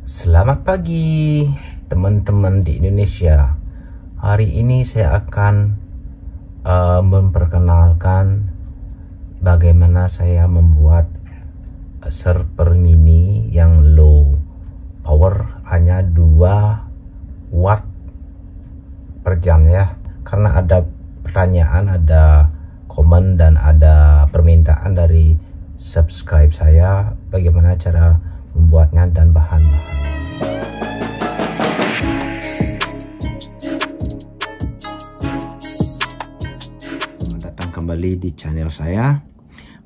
Selamat pagi teman-teman di Indonesia. Hari ini saya akan memperkenalkan bagaimana saya membuat server mini yang low power, hanya 2 watt per jam ya. Karena ada pertanyaan, ada komen dan ada permintaan dari subscribe saya bagaimana cara membuatnya dan bahan-bahan. Datang kembali di channel saya.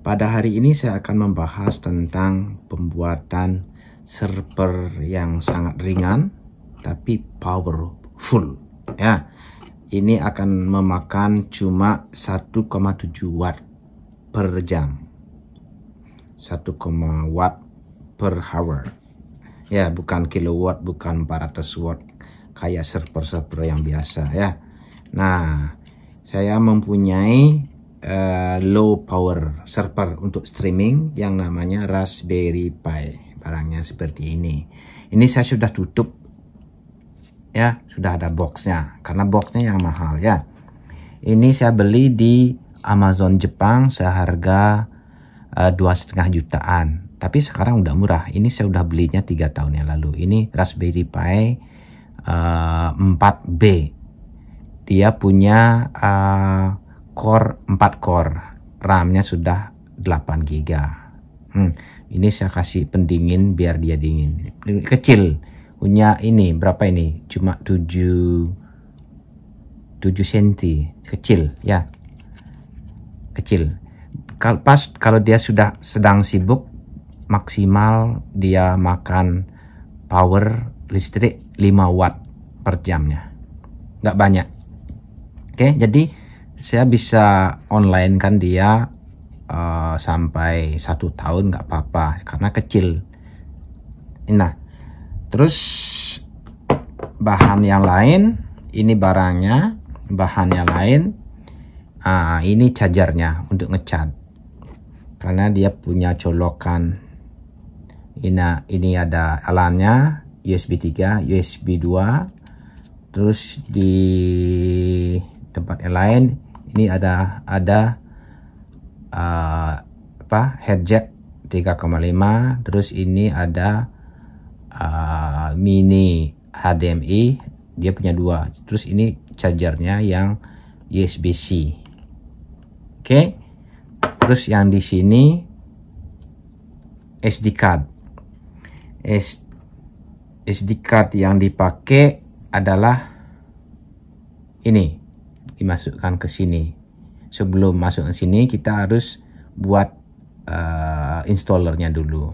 Pada hari ini saya akan membahas tentang pembuatan server yang sangat ringan tapi powerful ya. Ini akan memakan cuma 1,7 watt per jam, 1, watt per hour ya, bukan kilowatt, bukan 400 watt kayak server-server yang biasa ya. Nah, saya mempunyai low power server untuk streaming yang namanya Raspberry Pi. Barangnya seperti ini. Ini saya sudah tutup ya, sudah ada boxnya karena boxnya yang mahal ya. Ini saya beli di Amazon Jepang seharga 2,5 jutaan. Tapi sekarang udah murah. Ini saya udah belinya 3 tahun yang lalu. Ini Raspberry Pi 4B. Dia punya core 4 core. RAM-nya sudah 8 GB. Ini saya kasih pendingin biar dia dingin. Kecil. Punya ini berapa ini? Cuma 7 cm. Kecil ya. Kecil. Kalau dia sudah sedang sibuk, maksimal dia makan power listrik 5 watt per jamnya, nggak banyak. Oke, jadi saya bisa online kan dia sampai 1 tahun nggak apa-apa karena kecil. Nah, terus bahan yang lain, ini barangnya, bahan yang lain, ini chargernya untuk ngecat karena dia punya colokan. Ini ada alarmnya, USB 3, USB 2. Terus di tempat yang lain ini ada head jack 3,5. Terus ini ada mini HDMI, dia punya 2. Terus ini chargernya yang USB-C. Oke. Terus yang di sini SD card. SD card yang dipakai adalah ini, dimasukkan ke sini. Sebelum masuk ke sini kita harus buat installernya dulu.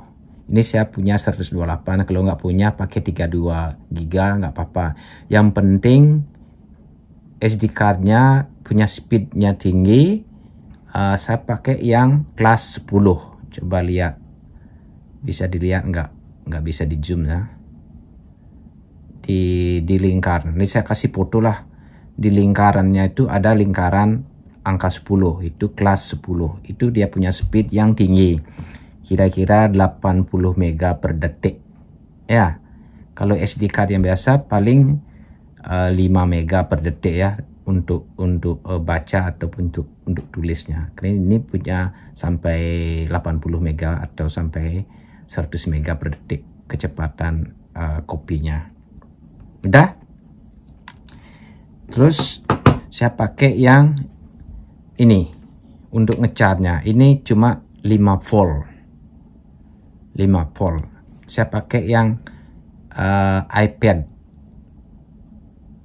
Ini saya punya 128, kalau nggak punya pakai 32 GB nggak apa-apa. Yang penting SD cardnya punya speednya tinggi. Saya pakai yang kelas 10. Coba lihat, bisa dilihat nggak bisa di zoom ya, di lingkar. Ini saya kasih foto lah. Di lingkarannya itu ada lingkaran angka 10, itu kelas 10. Itu dia punya speed yang tinggi, kira-kira 80 mega per detik ya. Kalau SD card yang biasa paling 5 mega per detik ya, untuk baca ataupun untuk tulisnya. Karena ini punya sampai 80 mega atau sampai 100 mega per detik kecepatan kopinya. Udah. Terus saya pakai yang ini untuk ngecharnya. Ini cuma 5 volt. 5 volt. Saya pakai yang iPad.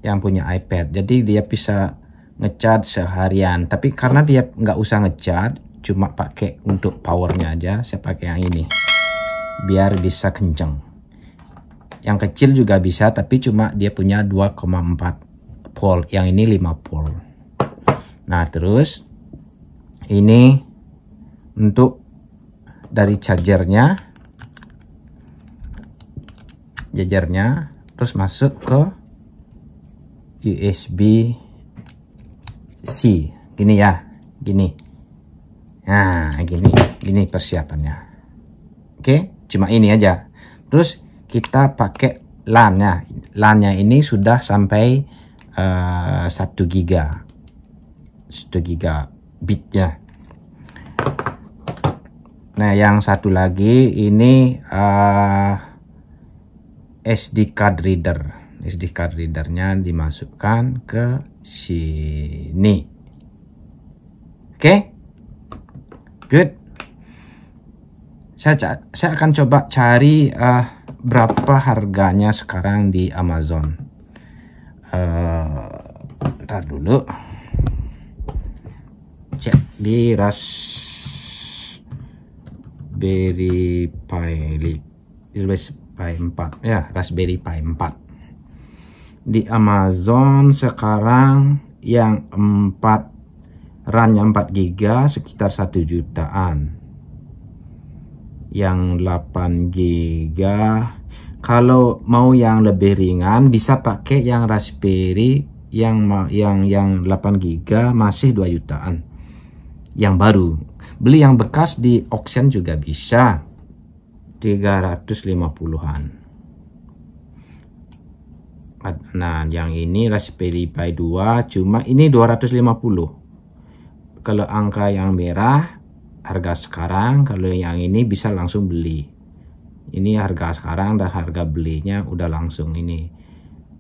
Yang punya iPad. Jadi dia bisa ngecharge seharian. Tapi karena dia nggak usah ngecharge, cuma pakai untuk powernya aja, saya pakai yang ini. Biar bisa kenceng. Yang kecil juga bisa, tapi cuma dia punya 2,4 volt. Yang ini 5 volt. Nah, terus ini untuk dari chargernya, terus masuk ke USB-C. Gini ya, gini. Nah, gini persiapannya. Oke, cuma ini aja. Terus kita pakai LAN-nya. LAN-nya ini sudah sampai 1 gigabitnya. Nah, yang satu lagi ini SD card reader. SD card readernya dimasukkan ke sini. Oke, good. Saya akan coba cari berapa harganya sekarang di Amazon. Ntar dulu. Cek di Raspberry Pi 4 ya, Raspberry Pi 4. Di Amazon sekarang yang 4 RAM-nya 4 GB sekitar 1 jutaan. Yang 8 GB, kalau mau yang lebih ringan bisa pakai yang Raspberry yang 8 GB masih 2 jutaan. Yang baru. Beli yang bekas di auction juga bisa. 350-an. Nah, yang ini Raspberry Pi 2, cuma ini 250. Kalau angka yang merah harga sekarang, kalau yang ini bisa langsung beli. Ini harga sekarang dan harga belinya udah langsung ini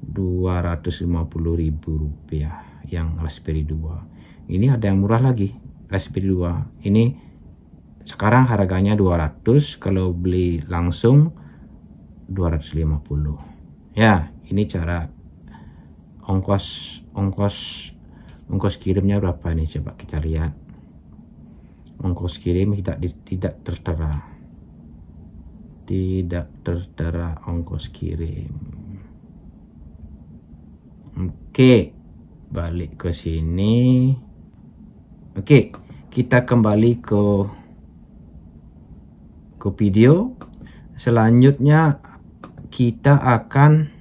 Rp250.000 yang Raspberry 2. Ini ada yang murah lagi, Raspberry 2. Ini sekarang harganya 200, kalau beli langsung 250. Ya, ini cara ongkos kirimnya berapa nih, coba kita lihat. Ongkos kirim tidak tertera. Tidak tertera ongkos kirim. Oke, balik ke sini. Oke, kita kembali ke video. Selanjutnya kita akan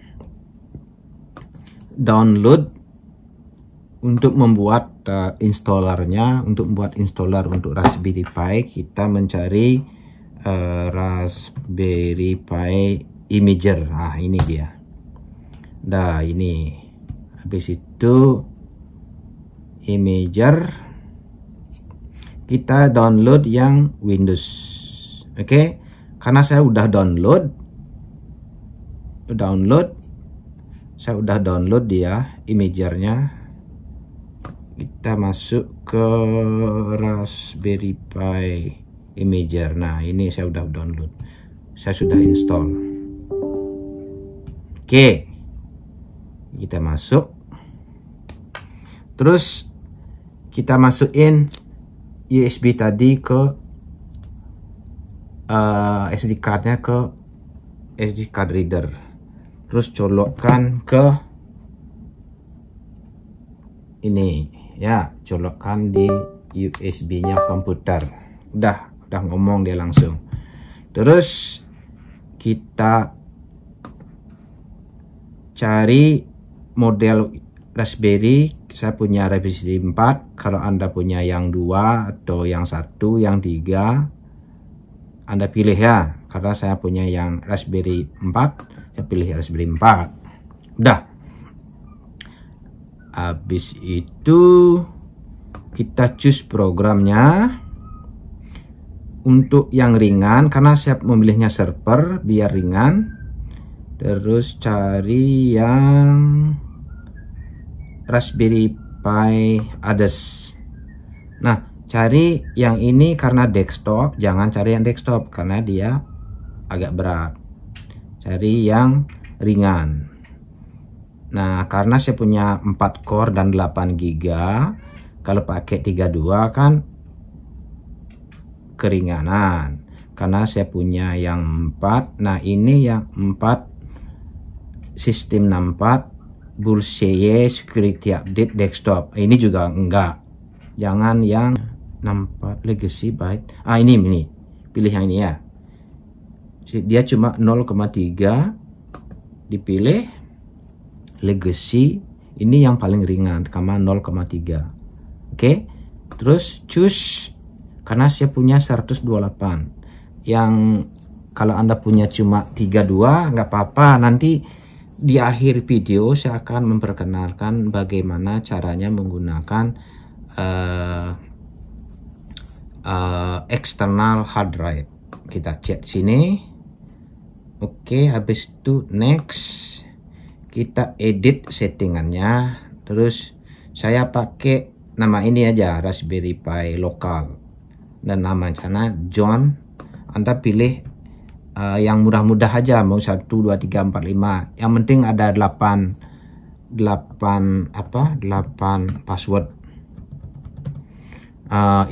download untuk membuat installernya. Untuk membuat installer untuk Raspberry Pi, kita mencari Raspberry Pi Imager. Nah, ini dia. Nah, ini. Habis itu Imager, kita download yang Windows. Oke, karena saya udah download, dia Imagernya. Kita masuk ke Raspberry Pi Imager. Nah, ini saya udah download, saya sudah install. Oke, kita masuk, terus kita masukin USB tadi ke SD cardnya, ke SD card reader, terus colokkan ke ini ya, colokkan di USB-nya komputer. Udah ngomong dia langsung. Terus kita cari model Raspberry. Saya punya Raspberry 4. Kalau Anda punya yang 2 atau yang 1, yang 3, Anda pilih ya. Karena saya punya yang Raspberry 4, saya pilih Raspberry 4. Udah. Habis itu kita choose programnya. Untuk yang ringan, karena saya memilihnya server biar ringan. Terus cari yang Raspberry Pi Ades. Nah, cari yang ini karena desktop, jangan cari yang desktop karena dia agak berat. Cari yang ringan. Nah, karena saya punya 4 core dan 8 GB, kalau pakai 32 kan keringanan. Karena saya punya yang 4. Nah, ini yang 4 sistem 64 Bullseye Security Update Desktop. Ini juga enggak. Jangan yang 64 Legacy Byte. Ini. Pilih yang ini ya. Dia cuma 0,3. Dipilih Legacy. Ini yang paling ringan, karena 0,3. Oke. Terus choose, karena saya punya 128. Yang Kalau Anda punya cuma 32 nggak apa-apa. Nanti di akhir video saya akan memperkenalkan bagaimana caranya menggunakan external hard drive. Kita cek sini. Oke, habis itu next. Kita edit settingannya. Terus saya pakai nama ini aja, Raspberry Pi lokal. Dan nama sana John. Anda pilih yang mudah-mudah aja, mau 1, 2, 3, 4, 5. Yang penting ada 8 password.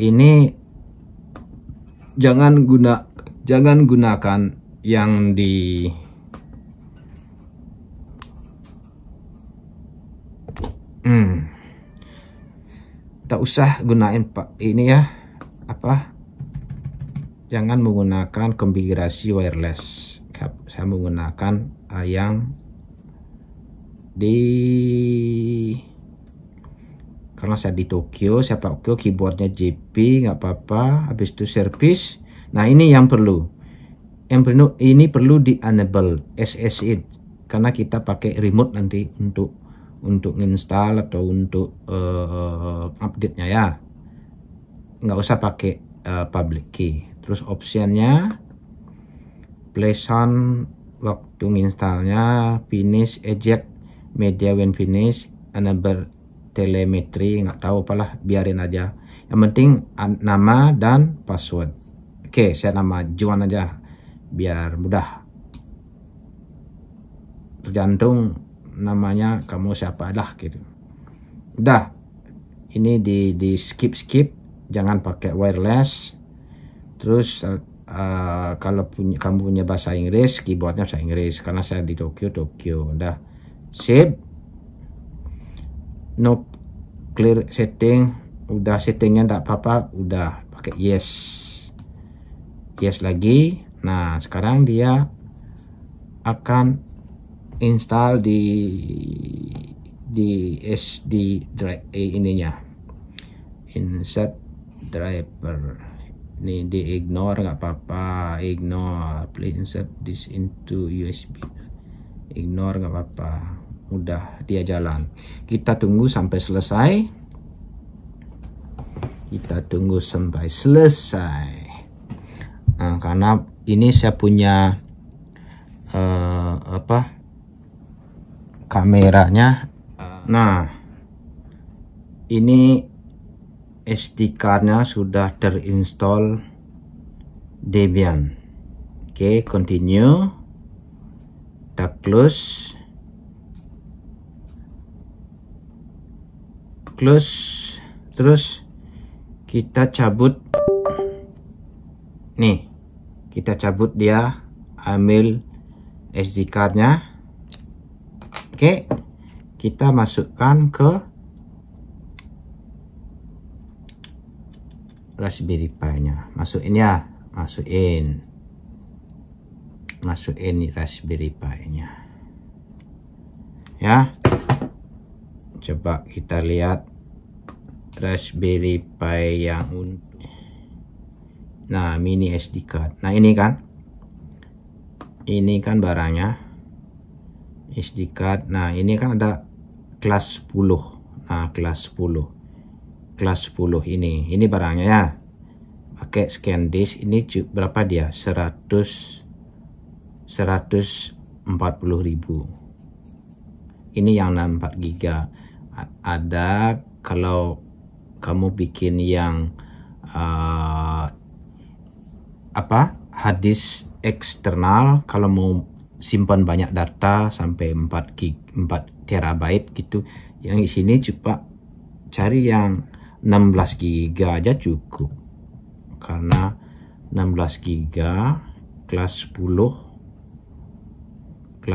Ini jangan gunakan yang di tak usah gunain Pak ini ya, jangan menggunakan konfigurasi wireless. Saya menggunakan yang karena saya di Tokyo, saya pakai keyboardnya JP, nggak apa-apa. Habis itu service. Nah ini yang perlu, ini perlu di enable SSH karena kita pakai remote nanti untuk install atau untuk update-nya ya. Nggak usah pakai public key. Terus optionnya place on waktu installnya, finish, eject media when finish, enable telemetri, nggak tahu apalah, biarin aja. Yang penting nama dan password. Oke, saya nama Juan aja biar mudah. Tergantung namanya kamu siapa lah gitu. Udah, ini di skip, jangan pakai wireless. Terus kalau kamu punya bahasa Inggris, keyboardnya bahasa Inggris karena saya di Tokyo. Udah save. No clear setting. Udah settingnya enggak apa-apa. Udah pakai yes lagi. Nah sekarang dia akan install di SD drive ininya, insert driver. Ini di ignore nggak apa-apa, ignore. Please insert this into USB. Ignore nggak apa-apa. Udah dia jalan. Kita tunggu sampai selesai. Nah, karena ini saya punya kameranya. Nah ini SD cardnya sudah terinstall Debian. Oke, continue. Kita close. Terus kita cabut. Nih, kita cabut dia, ambil SD cardnya. Oke, kita masukkan ke Raspberry Pi-nya. Masukin ya, masukin Raspberry Pi-nya. Ya. Coba kita lihat Raspberry Pi yang mini SD card. Nah, ini kan barangnya. SD card. Nah, ini kan ada kelas 10. Nah, kelas 10 ini barangnya ya. Pakai scan disk. Ini berapa dia? 140.000. Ini yang 64 GB. Ada kalau kamu bikin yang hard disk eksternal, kalau mau simpan banyak data sampai 4 terabyte gitu. Yang di sini coba cari yang 16 GB aja cukup. Karena 16 GB kelas 10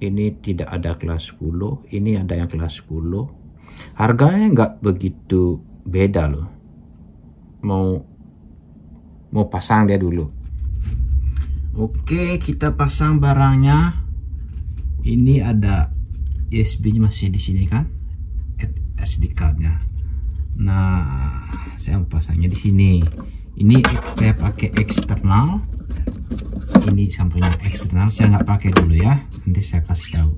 ini tidak ada kelas 10, ini ada yang kelas 10. Harganya nggak begitu beda loh. Mau pasang dia dulu. Oke, kita pasang barangnya. Ini ada USB-nya masih di sini kan, SD card-nya. Nah, saya pasangnya di sini. Ini saya pakai eksternal. Ini sampulnya eksternal, saya nggak pakai dulu ya, nanti saya kasih tahu.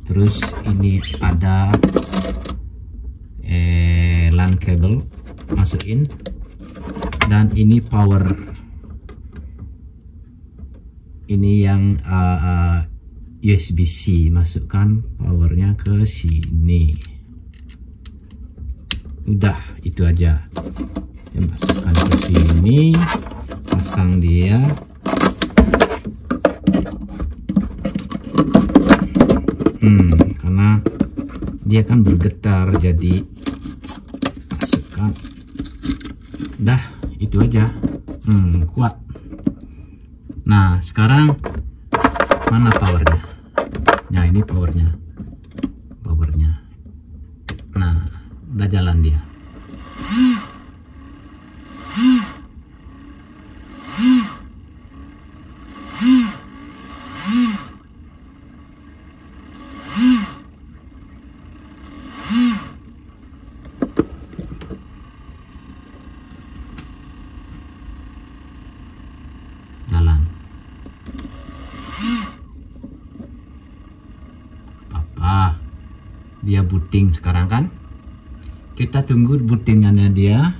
Terus ini ada LAN cable masukin, dan ini power, ini yang USB-C, masukkan powernya ke sini. Udah, itu aja. Saya masukkan ke sini, pasang dia. Karena dia kan bergetar, jadi masukkan. Dah, itu aja. Kuat. Nah, sekarang mana powernya? Nah, ini powernya. Nah, udah jalan dia. Jalan. Dia booting sekarang kan, kita tunggu bootingannya dia.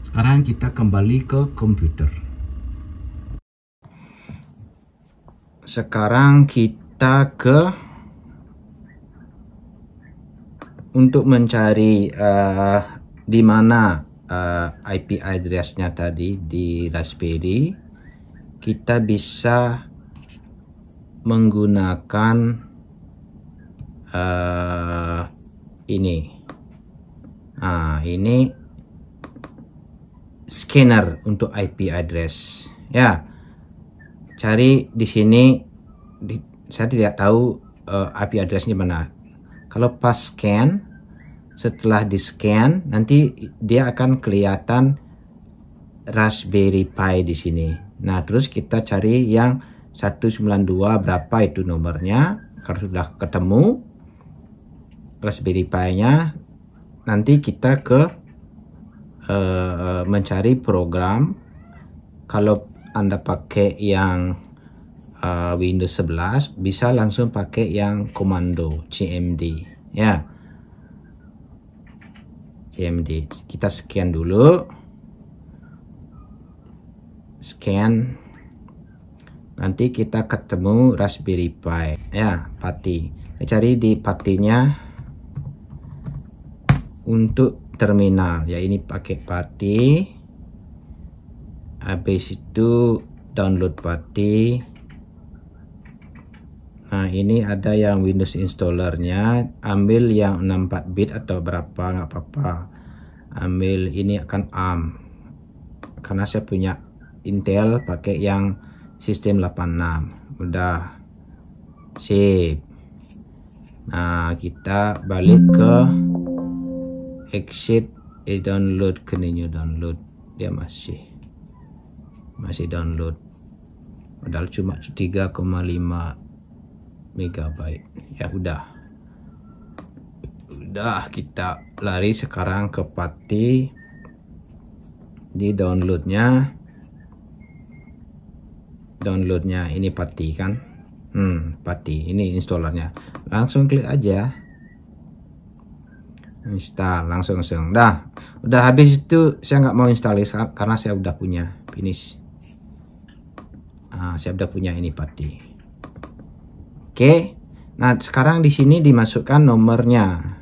Sekarang kita kembali ke komputer. Sekarang kita untuk mencari di mana IP address-nya tadi di Raspberry, kita bisa menggunakan ini scanner untuk IP address ya. Cari di sini, saya tidak tahu IP address-nya mana. Kalau pas scan, setelah di scan nanti dia akan kelihatan Raspberry Pi di sini. Nah, terus kita cari yang 192 berapa itu nomornya. Kalau sudah ketemu Raspberry Pi-nya, nanti kita mencari program. Kalau Anda pakai yang Windows 11, bisa langsung pakai yang komando CMD ya. CMD, kita scan dulu, scan, nanti kita ketemu Raspberry Pi ya, Pati. Cari di Patinya untuk terminal ya, ini pakai Pati. Habis itu download Pati. Nah, ini ada yang Windows installernya, ambil yang 64 bit atau berapa, nggak apa-apa. Ambil ini akan ARM, karena saya punya Intel pakai yang sistem 86. Udah sip. Nah, kita balik ke exit, download, ke menu download. Dia masih download, padahal cuma 3,5 megabyte ya. Udah kita lari sekarang ke Pati, di downloadnya ini Pati kan, Pati ini installernya, langsung klik aja install, langsung udah habis itu. Saya nggak mau install karena saya udah punya, finish. Saya udah punya ini Pati. Oke, nah sekarang di sini dimasukkan nomornya.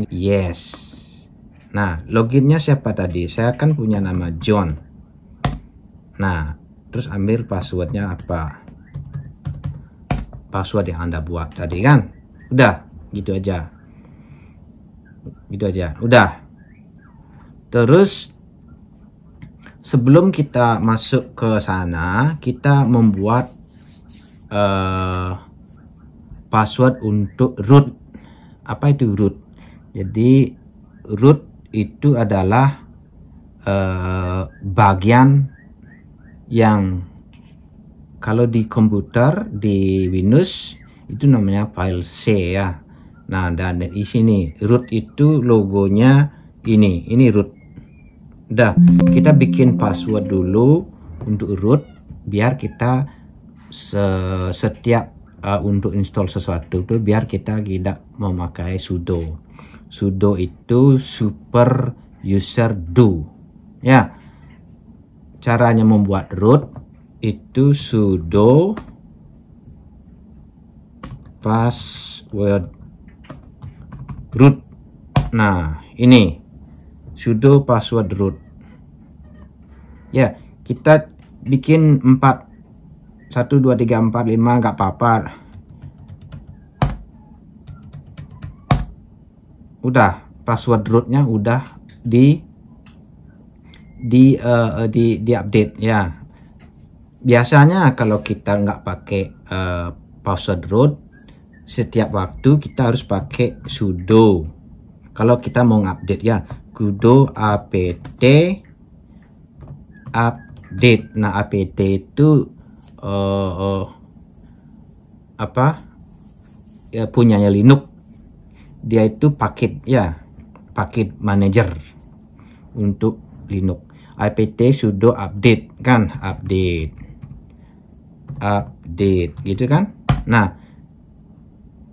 Yes. Nah, loginnya siapa tadi? Saya kan punya nama John. Nah, terus ambil passwordnya apa? Password yang Anda buat tadi kan? Udah, gitu aja. Udah. Terus sebelum kita masuk ke sana, kita membuat password untuk root. Apa itu root? Jadi root itu adalah bagian yang kalau di komputer, di Windows itu namanya file C ya. Nah, dan di sini root itu logonya ini root. Udah, kita bikin password dulu untuk root, biar kita setiap untuk install sesuatu itu biar kita tidak memakai sudo. Sudo itu super user do. Ya, caranya membuat root itu sudo password root. Nah, ini sudo password root. Ya, kita bikin 1, 2, 3, 4, 5 nggak apa-apa. Udah, password rootnya udah di update ya. Biasanya kalau kita nggak pakai password root, setiap waktu kita harus pakai sudo. Kalau kita mau update ya, sudo apt update. Nah, apt itu punyanya Linux. Dia itu paket ya, paket manager untuk Linux. apt sudo update kan, update gitu kan. Nah,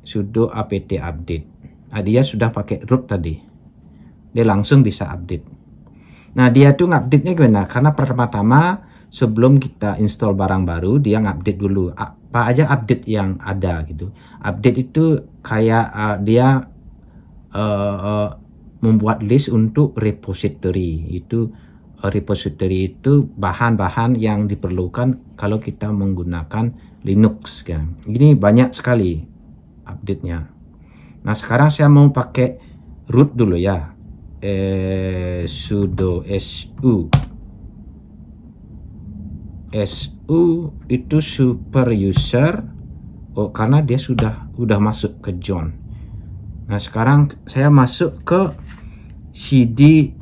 sudo apt update. Nah, dia sudah pakai root tadi, dia langsung bisa update. Nah, dia tuh ngupdate-nya gimana? Karena pertama-tama sebelum kita install barang baru, dia ngupdate dulu apa aja update yang ada gitu. Update itu kayak dia membuat list untuk repository. Itu repository itu bahan-bahan yang diperlukan kalau kita menggunakan Linux kan. Ini banyak sekali update-nya. Nah, sekarang saya mau pakai root dulu ya. Sudo su itu super user. Oh, karena dia udah masuk ke John. Nah, sekarang saya masuk ke cd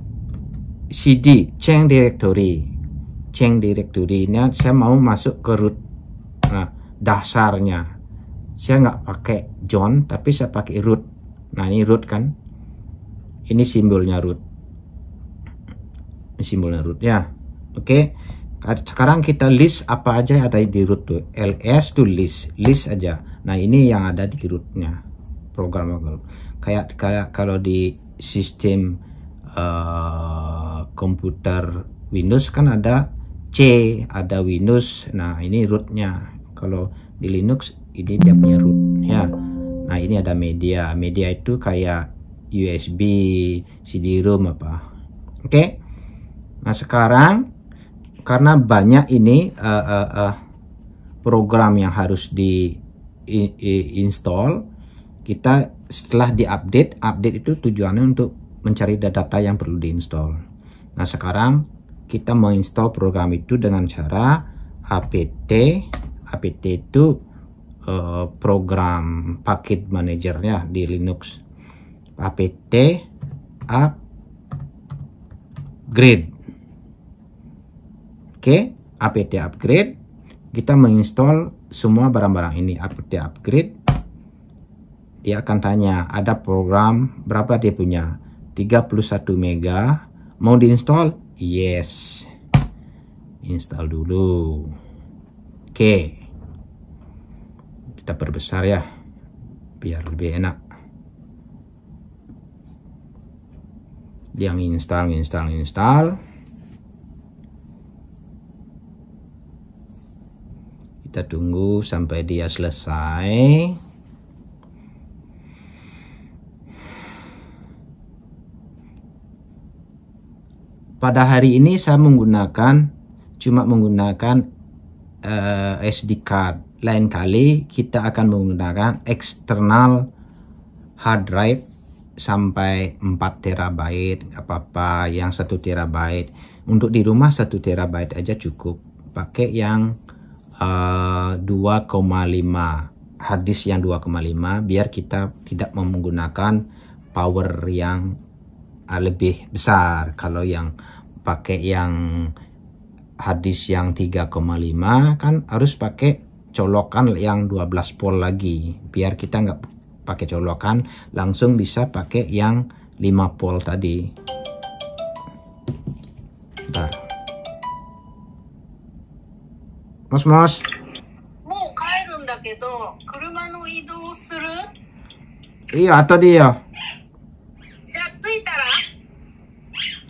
change directory. Change directory ini saya mau masuk ke root. Nah, dasarnya saya nggak pakai John, tapi saya pakai root. Nah, ini root kan, ini simbolnya root. Ini simbolnya root ya. Oke, sekarang kita list apa aja yang ada di root tuh. ls tuh list aja. Nah, ini yang ada di rootnya. Program kayak kalau di sistem komputer Windows kan ada C, ada Windows. Nah, ini rootnya. Kalau di Linux ini dia punya root ya. Nah, ini ada media itu kayak USB, CD-ROM apa. Oke. Nah, sekarang karena banyak ini program yang harus di install, kita setelah update itu tujuannya untuk mencari data yang perlu diinstal. Nah, sekarang kita menginstal program itu dengan cara apt itu program paket manajernya di Linux. Apt upgrade. Oke, apt upgrade. Kita menginstal semua barang-barang ini. Apt upgrade. Dia akan tanya, ada program berapa dia punya? 31 mega. Mau diinstal? Yes. Install dulu. Oke. Kita perbesar ya, biar lebih enak. Dia install. Kita tunggu sampai dia selesai. Pada hari ini saya cuma menggunakan SD card. Lain kali kita akan menggunakan eksternal hard drive sampai 4 terabyte apa yang 1 terabyte. Untuk di rumah 1 terabyte aja cukup. Pakai yang 2,5 hard disk yang 2,5 biar kita tidak menggunakan power yang lebih besar. Kalau yang pakai yang hard disk yang 3,5 kan harus pakai colokan yang 12 volt lagi. Biar kita nggak pakai colokan, langsung bisa pakai yang 5 volt tadi. Bentar. もしもし。もう帰るんだけど、車の移動する？いいよ、後でいいよ。じゃあ着いた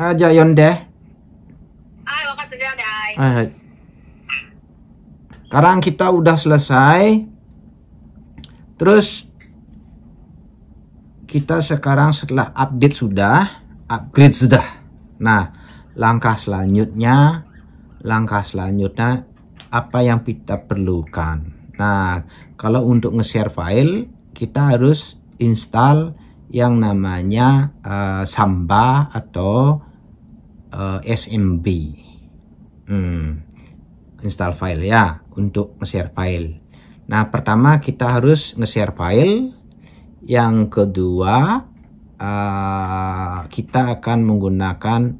ら？じゃあ呼んで。はい、わかった。じゃあね。はい。Hai, hai. Sekarang kita udah selesai. Terus kita sekarang setelah update sudah, upgrade sudah. Nah, langkah selanjutnya apa yang kita perlukan. Nah, kalau untuk nge-share file, kita harus install yang namanya Samba atau SMB. Install file ya untuk nge-share file. Nah, pertama kita harus nge-share file. Yang kedua, kita akan menggunakan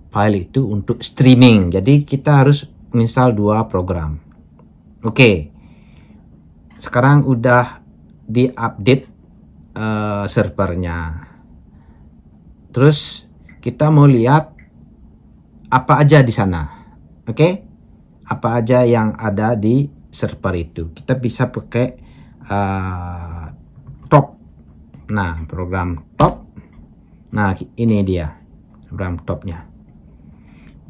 file itu untuk streaming. Jadi kita harus install 2 program. Oke. Sekarang udah di-update servernya. Terus kita mau lihat apa aja di sana. Oke? Apa aja yang ada di server itu. Kita bisa pakai top. Nah, program top. Nah, ini dia program topnya.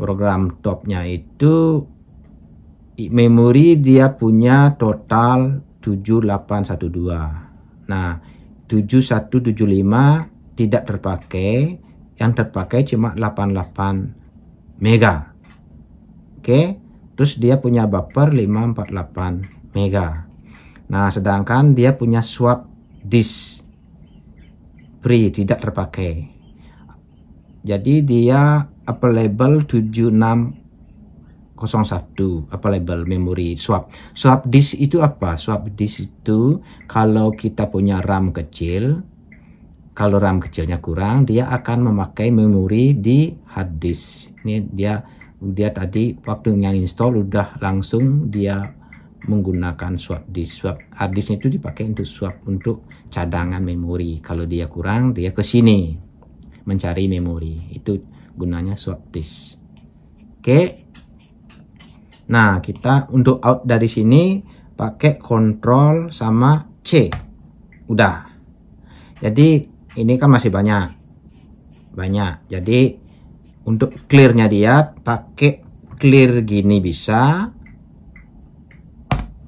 Program topnya itu memori dia punya total 7812. Nah, 7175 tidak terpakai. Yang terpakai cuma 88 mega. Oke. Terus dia punya buffer 548 mega. Nah, sedangkan dia punya swap disk free, tidak terpakai. Jadi dia available 7601 available memory swap. Swap disk itu apa? Swap disk itu kalau kita punya RAM kecil, kalau RAM kecilnya kurang, dia akan memakai memori di hard disk. Ini dia tadi waktu yang install udah langsung dia menggunakan swap disk. Swap hard disk itu dipakai untuk swap untuk cadangan memori. Kalau dia kurang, dia ke sini mencari memori. Itu gunanya swap disk. Oke. Nah, kita untuk out dari sini pakai Ctrl sama C. Udah. Jadi ini kan masih banyak. Jadi untuk clearnya dia pakai clear gini bisa,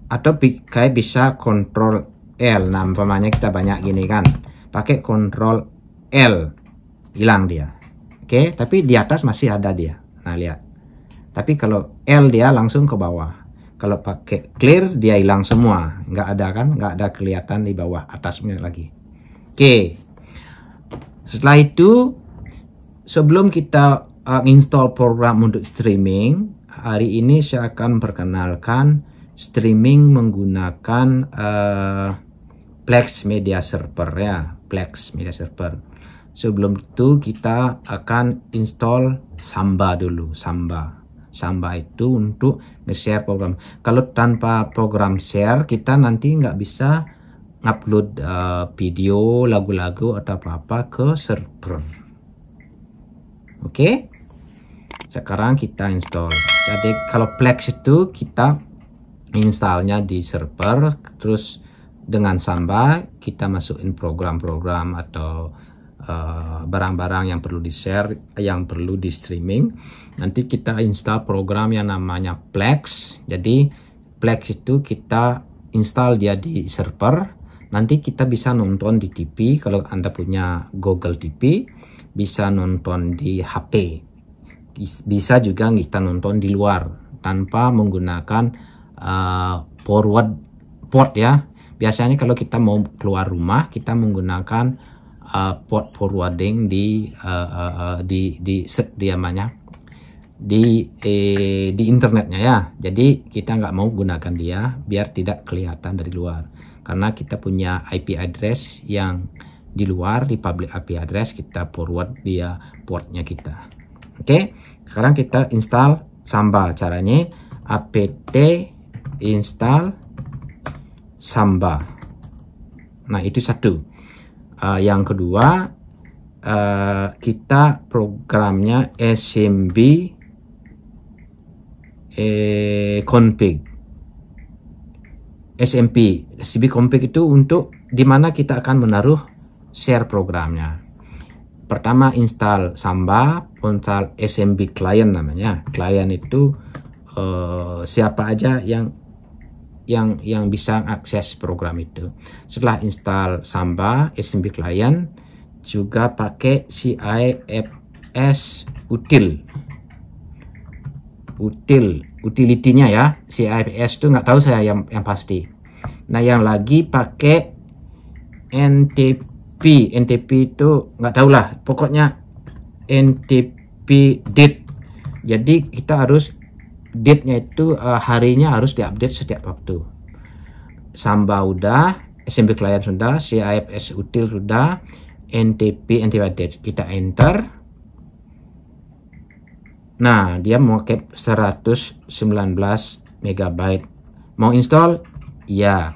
atau kayak bisa Ctrl L. Nah, umpamanya kita banyak gini kan, pakai Ctrl L, hilang dia. Oke, tapi di atas masih ada dia. Nah, lihat. Tapi kalau L dia langsung ke bawah. Kalau pakai clear dia hilang semua, nggak ada kan, nggak ada kelihatan di bawah atasnya lagi. Oke. Setelah itu, sebelum kita install program untuk streaming, hari ini saya akan perkenalkan streaming menggunakan Plex Media Server ya, Plex Media Server. Sebelum itu kita akan install Samba dulu, Samba itu untuk nge-share program. Kalau tanpa program share, kita nanti nggak bisa upload video, lagu-lagu atau apa-apa ke server. Oke? Sekarang kita install. Jadi kalau Plex itu kita installnya di server, terus dengan Samba kita masukin program-program atau barang-barang yang perlu di-share, yang perlu di streaming. Nanti kita install program yang namanya Plex. Jadi Plex itu kita install dia di server. Nanti kita bisa nonton di TV kalau Anda punya Google TV, bisa nonton di HP. Bisa juga kita nonton di luar tanpa menggunakan forward port ya. Biasanya kalau kita mau keluar rumah, kita menggunakan port forwarding di internetnya ya. Jadi kita nggak mau gunakan dia biar tidak kelihatan dari luar, karena kita punya IP address yang di luar, di public IP address kita forward dia portnya kita. Oke, sekarang kita install Samba. Caranya apt install Samba. Nah, itu satu. Yang kedua, kita programnya smb config. SMP config itu untuk dimana kita akan menaruh share programnya. Pertama install Samba, install SMB client namanya. Client itu siapa aja yang bisa akses program itu. Setelah install Samba, SMB client, juga pakai CIFS utility-nya ya. CIFS itu nggak tahu saya yang pasti. Nah, yang lagi pakai NTP itu nggak tahu lah, pokoknya NTP date. Jadi kita harus date-nya itu harinya harus diupdate setiap waktu. Samba udah, SMB client sudah, CIFS util sudah, NTP date kita enter. Nah, dia mau cap 119 MB. Mau install? Ya.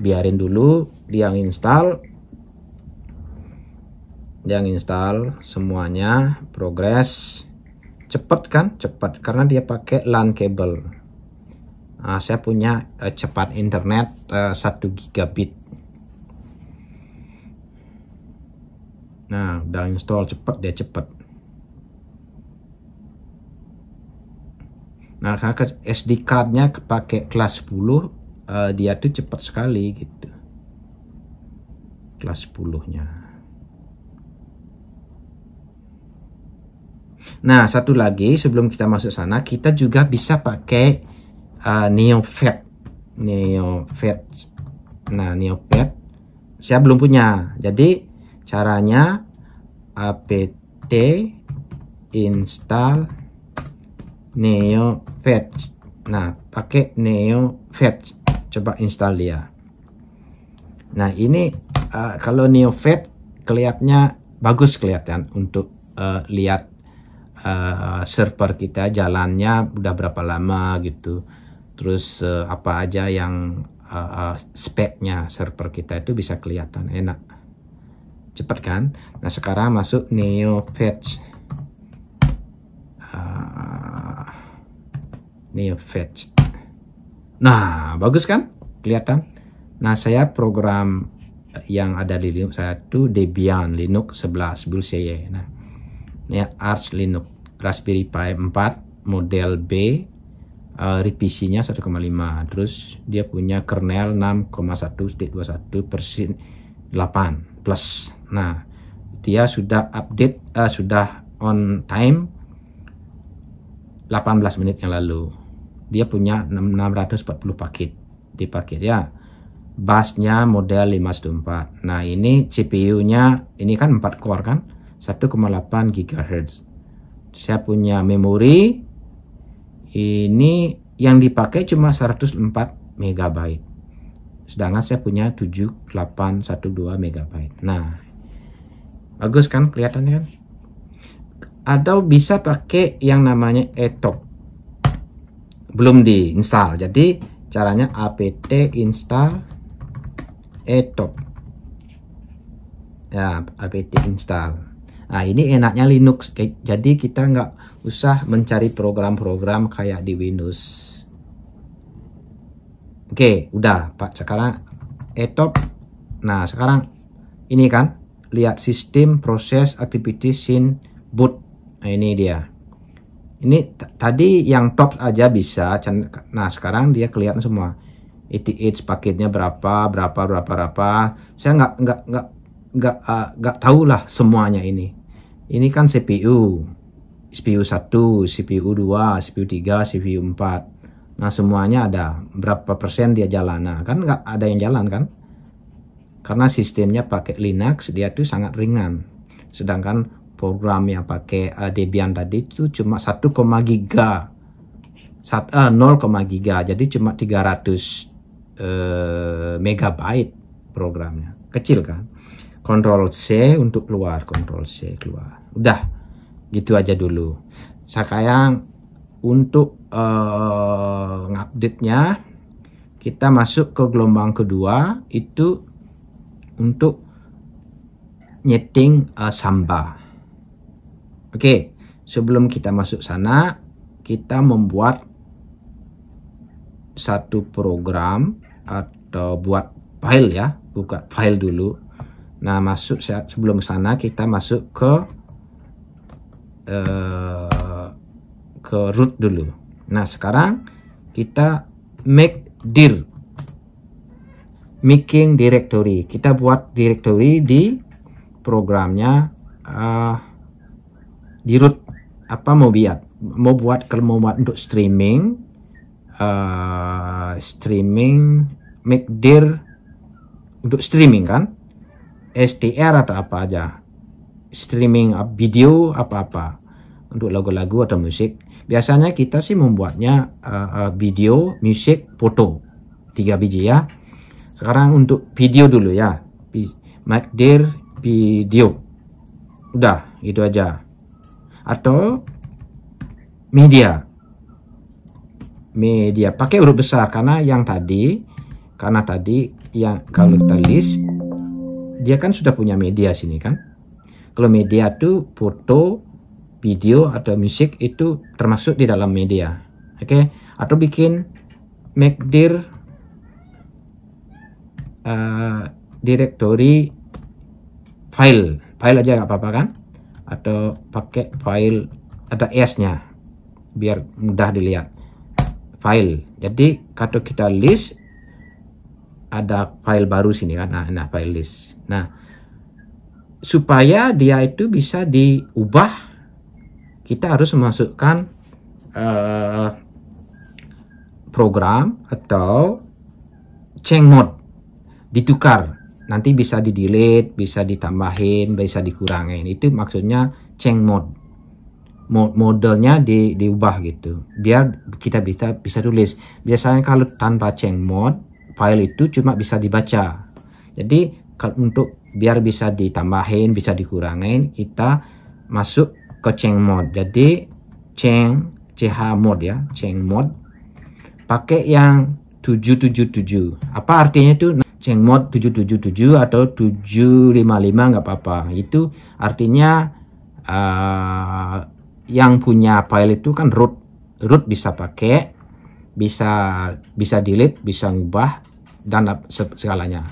Biarin dulu dia install. Dia install semuanya, progress. Cepet kan? Cepat karena dia pakai LAN cable. Nah, saya punya cepat internet 1 gigabit. Nah, udah install cepet, dia cepet. Nah, karena SD card-nya pakai kelas 10, dia tuh cepat sekali gitu. Kelas 10-nya. Nah, satu lagi sebelum kita masuk sana, kita juga bisa pakai NeoFET. Nah, NeoFET saya belum punya. Jadi caranya apt install NeoFET. Nah, pakai NeoFET. Coba install dia. Nah, ini kalau NeoFET kelihatannya bagus kelihatan untuk lihat server kita jalannya udah berapa lama gitu. Terus apa aja yang speknya server kita itu bisa kelihatan enak. Cepat kan? Nah, sekarang masuk NeoFET. NeoFET. Nah, bagus kan? Kelihatan. Nah, saya program yang ada di Linux saya itu Debian Linux 11 Bullseye. Nah, ini Arch Linux Raspberry Pi 4 model B, revisinya 1,5. Terus dia punya kernel 6,1/21 versi 8 plus. Nah, dia sudah update, sudah on time 18 menit yang lalu. Dia punya 640 paket di paket ya. Busnya model 514. Nah, ini CPU-nya ini kan 4 core kan, 1,8 GHz. Saya punya memori ini yang dipakai cuma 104 MB. Sedangkan saya punya 7812 MB. Nah, bagus kan kelihatannya kan? Atau bisa pakai yang namanya ETOP. Belum diinstal. Jadi caranya apt install ETOP. Ya, apt install. Nah, ini enaknya Linux. Jadi kita nggak usah mencari program-program kayak di Windows. Oke, udah Pak. Sekarang ETOP. Nah, sekarang ini kan lihat sistem proses activity scene boot. Nah, ini dia. Ini tadi yang top aja bisa. Nah, sekarang dia kelihatan semua. ETH paketnya berapa. Saya nggak tahu lah semuanya ini. Ini kan CPU 1, CPU 2, CPU 3, CPU 4. Nah, semuanya ada. Berapa persen dia jalan. Nah, kan nggak ada yang jalan kan? Karena sistemnya pakai Linux, dia tuh sangat ringan. Sedangkan program yang pakai Debian tadi itu cuma 0,1 giga. Jadi cuma 300 megabyte programnya. Kecil kan? Ctrl C untuk keluar, Ctrl C keluar. Udah, gitu aja dulu. Sekarang untuk ngupdate-nya kita masuk ke gelombang kedua, itu untuk nyeting Samba. Oke, sebelum kita masuk sana, kita membuat satu program atau buat file ya, buka file dulu. Nah, sebelum ke sana kita masuk ke root dulu. Nah, sekarang kita making directory. Kita buat directory di programnya di root. Apa mau buat kalau mau buat untuk streaming, make dir untuk streaming kan, STR atau apa aja, streaming video apa-apa untuk lagu-lagu atau musik. Biasanya kita sih membuatnya video, musik, foto 3 biji ya. Sekarang untuk video dulu ya, make dir video, udah itu aja. Atau media pakai huruf besar karena tadi yang kalau kita list dia kan sudah punya media sini kan. Kalau media tuh foto, video atau musik itu termasuk di dalam media. Oke. Atau bikin make dir directory file aja nggak apa-apa kan, atau pakai file ada s-nya biar mudah dilihat file. Jadi kalau kita list ada file baru sini kan, nah file list. Nah, supaya dia itu bisa diubah, kita harus memasukkan program atau change mode, ditukar. Nanti bisa di delete, bisa ditambahin, bisa dikurangin. Itu maksudnya change mode. Modelnya diubah gitu. Biar kita bisa tulis. Biasanya kalau tanpa change mode, file itu cuma bisa dibaca. Jadi untuk biar bisa ditambahin, bisa dikurangin, kita masuk ke change mode. Jadi ch mode ya, change mode. Pakai yang 777. Apa artinya itu? Change mode 777 atau 755 nggak apa-apa. Itu artinya yang punya file itu kan root bisa pakai, bisa delete, bisa ngubah dan segalanya.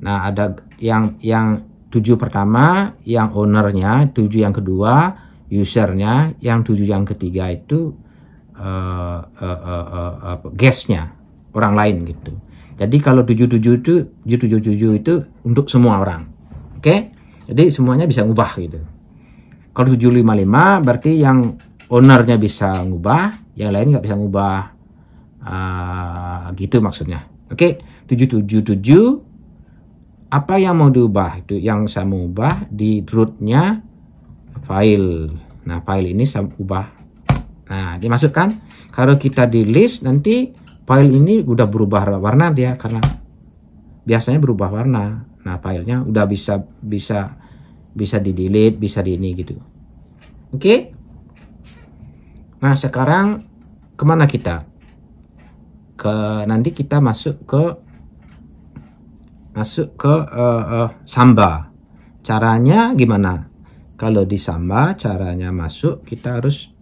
Nah, ada yang 7 pertama yang ownernya, 7 yang kedua usernya, yang 7 yang ketiga itu guestnya, orang lain gitu. Jadi kalau 777 itu untuk semua orang. Oke? Jadi semuanya bisa ngubah gitu. Kalau 755 berarti yang ownernya bisa ngubah, yang lain nggak bisa ngubah. Gitu maksudnya. Oke? 777 apa yang mau diubah? Itu yang saya mau ubah di rootnya file. Nah, file ini saya ubah. Nah, dimasukkan. Kalau kita di list nanti file ini udah berubah warna dia, karena biasanya berubah warna. Nah, filenya udah bisa di delete, bisa di ini gitu. Oke. Nah, sekarang kemana kita? Nanti kita masuk ke Samba. Caranya gimana? Kalau di Samba caranya masuk, kita harus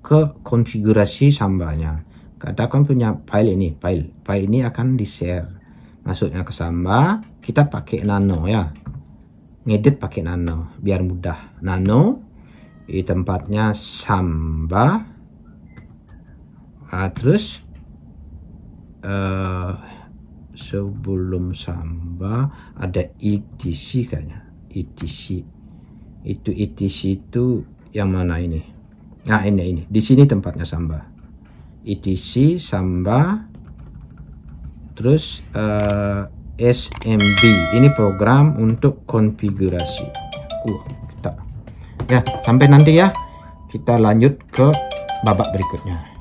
ke konfigurasi Sambanya. Katakan punya file ini, file ini akan di share. Masuknya ke Samba, kita pakai nano ya. Ngedit pakai nano biar mudah. Nano di tempatnya Samba. Terus sebelum Samba ada etc kayaknya. etc. Itu etc itu yang mana ini? Nah, ini. Di sini tempatnya Samba. etc Samba, terus SMB ini program untuk konfigurasi. Ya, sampai nanti ya kita lanjut ke babak berikutnya.